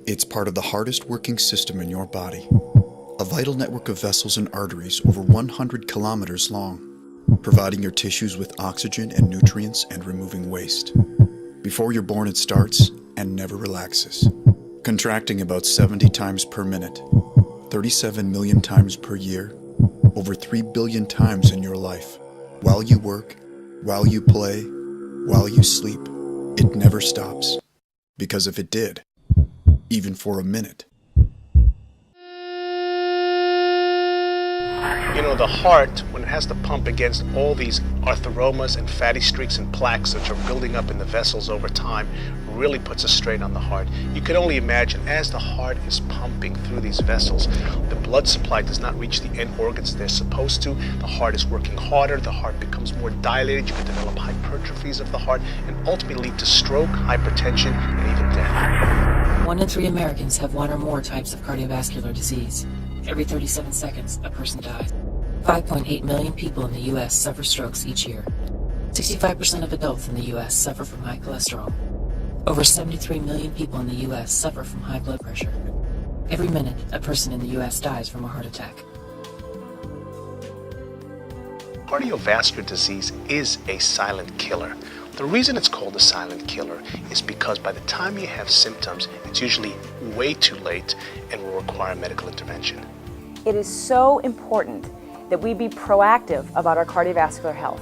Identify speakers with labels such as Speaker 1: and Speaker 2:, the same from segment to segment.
Speaker 1: It's part of the hardest working system in your body. A vital network of vessels and arteries over 100 kilometers long, providing your tissues with oxygen and nutrients and removing waste. Before you're born, it starts and never relaxes, contracting about 70 times per minute, 37 million times per year, over 3 billion times in your life. While you work, while you play, while you sleep, it never stops. Because if it did, even for a minute.
Speaker 2: You know, the heart, when it has to pump against all these arthromas and fatty streaks and plaques that are building up in the vessels over time, really puts a strain on the heart. You can only imagine, as the heart is pumping through these vessels, the blood supply does not reach the end organs they're supposed to. The heart is working harder, the heart becomes more dilated, you can develop hypertrophies of the heart, and ultimately lead to stroke, hypertension, and even death.
Speaker 3: 1 in 3 Americans have one or more types of cardiovascular disease. Every 37 seconds, a person dies. 5.8 million people in the U.S. suffer strokes each year. 65% of adults in the U.S. suffer from high cholesterol. Over 73 million people in the U.S. suffer from high blood pressure. Every minute, a person in the U.S. dies from a heart attack.
Speaker 2: Cardiovascular disease is a silent killer. The reason it's called a silent killer is because by the time you have symptoms, it's usually way too late and will require medical intervention.
Speaker 4: It is so important that we be proactive about our cardiovascular health,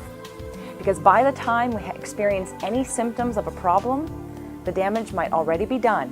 Speaker 4: because by the time we experience any symptoms of a problem, the damage might already be done,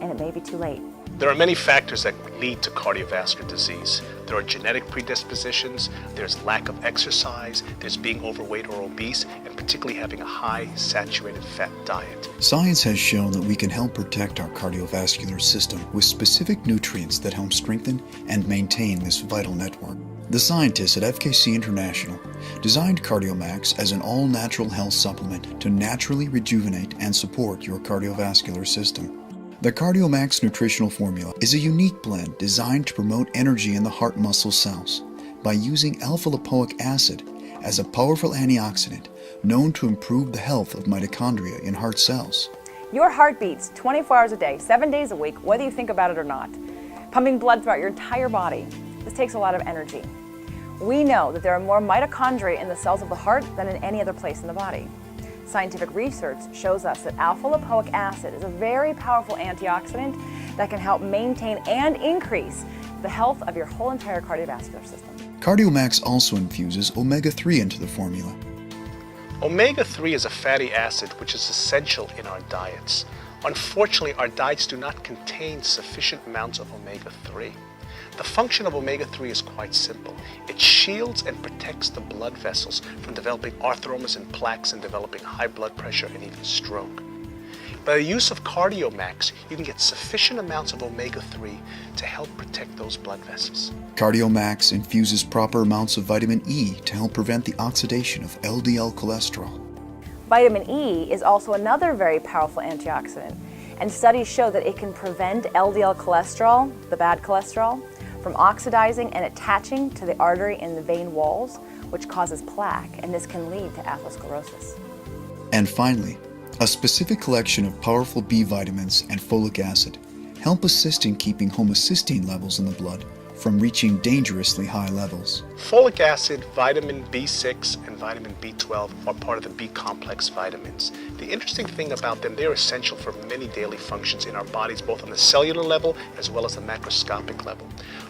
Speaker 4: and it may be too late.
Speaker 2: There are many factors that lead to cardiovascular disease. There are genetic predispositions, there's lack of exercise, there's being overweight or obese, and particularly having a high saturated fat diet.
Speaker 1: Science has shown that we can help protect our cardiovascular system with specific nutrients that help strengthen and maintain this vital network. The scientists at FKC International designed cardiomax as an all-natural health supplement to naturally rejuvenate and support your cardiovascular system. The cardiomax nutritional formula is a unique blend designed to promote energy in the heart muscle cells by using alpha-lipoic acid as a powerful antioxidant known to improve the health of mitochondria in heart cells.
Speaker 4: Your heart beats 24 hours a day, 7 days a week, whether you think about it or not, pumping blood throughout your entire body. This takes a lot of energy. We know that there are more mitochondria in the cells of the heart than in any other place in the body. Scientific research shows us that alpha-lipoic acid is a very powerful antioxidant that can help maintain and increase the health of your whole entire cardiovascular system.
Speaker 1: Cardiomax also infuses omega-3 into the formula.
Speaker 2: Omega-3 is a fatty acid which is essential in our diets. Unfortunately, our diets do not contain sufficient amounts of omega-3. The function of omega-3 is quite simple. It shields and protects the blood vessels from developing arthromas and plaques and developing high blood pressure and even stroke. By the use of cardiomax, you can get sufficient amounts of omega-3 to help protect those blood vessels.
Speaker 1: Cardiomax infuses proper amounts of vitamin E to help prevent the oxidation of LDL cholesterol.
Speaker 4: Vitamin E is also another very powerful antioxidant, and studies show that it can prevent LDL cholesterol, the bad cholesterol, from oxidizing and attaching to the artery in the vein walls, which causes plaque, and this can lead to atherosclerosis.
Speaker 1: And finally, a specific collection of powerful B vitamins and folic acid help assist in keeping homocysteine levels in the blood from reaching dangerously high levels.
Speaker 2: Folic acid, vitamin B6, and vitamin B12 are part of the B-complex vitamins. The interesting thing about them, they're essential for many daily functions in our bodies, both on the cellular level as well as the macroscopic level.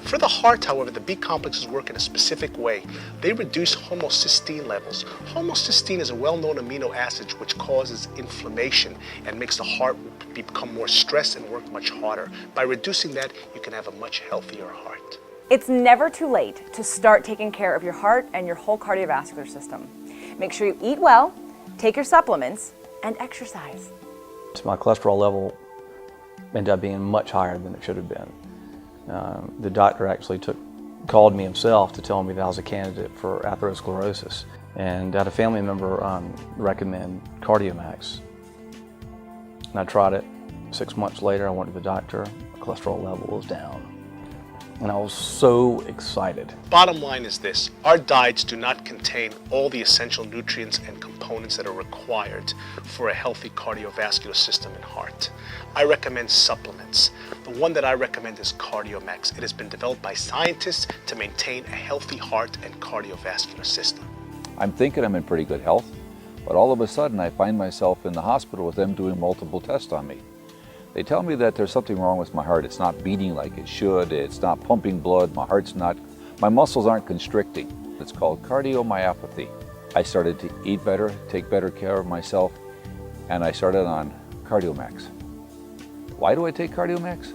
Speaker 2: For the heart, however, the B-complexes work in a specific way. They reduce homocysteine levels. Homocysteine is a well-known amino acid which causes inflammation and makes the heart become more stressed and work much harder. By reducing that, you can have a much healthier heart.
Speaker 4: It's never too late to start taking care of your heart and your whole cardiovascular system. Make sure you eat well, take your supplements, and exercise.
Speaker 5: My cholesterol level ended up being much higher than it should have been. The doctor actually called me himself to tell me that I was a candidate for atherosclerosis, and I had a family member recommend cardiomax. And I tried it. 6 months later, I went to the doctor. My cholesterol level was down. And I was so excited.
Speaker 2: Bottom line is this: our diets do not contain all the essential nutrients and components that are required for a healthy cardiovascular system and heart. I recommend supplements. The one that I recommend is cardiomax. It has been developed by scientists to maintain a healthy heart and cardiovascular system.
Speaker 6: I'm thinking I'm in pretty good health, but all of a sudden I find myself in the hospital with them doing multiple tests on me. They tell me that there's something wrong with my heart. It's not beating like it should. It's not pumping blood. My muscles aren't constricting. It's called cardiomyopathy. I started to eat better, take better care of myself, and I started on cardiomax. Why do I take cardiomax?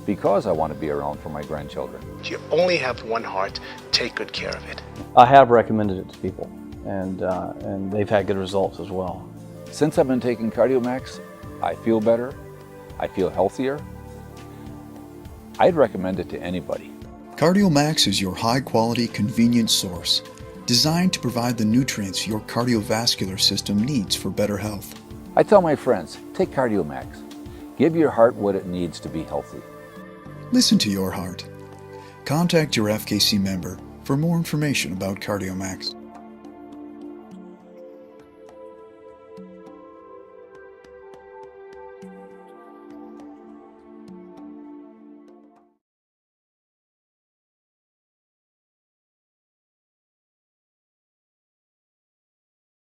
Speaker 6: Because I want to be around for my grandchildren.
Speaker 2: You only have one heart. Take good care of it.
Speaker 5: I have recommended it to people, and they've had good results as well.
Speaker 6: Since I've been taking cardiomax, I feel better. I feel healthier. I'd recommend it to anybody.
Speaker 1: CardioMax is your high-quality, convenient source, designed to provide the nutrients your cardiovascular system needs for better health.
Speaker 6: I tell my friends, take cardiomax. Give your heart what it needs to be healthy.
Speaker 1: Listen to your heart. Contact your FKC member for more information about CardioMax.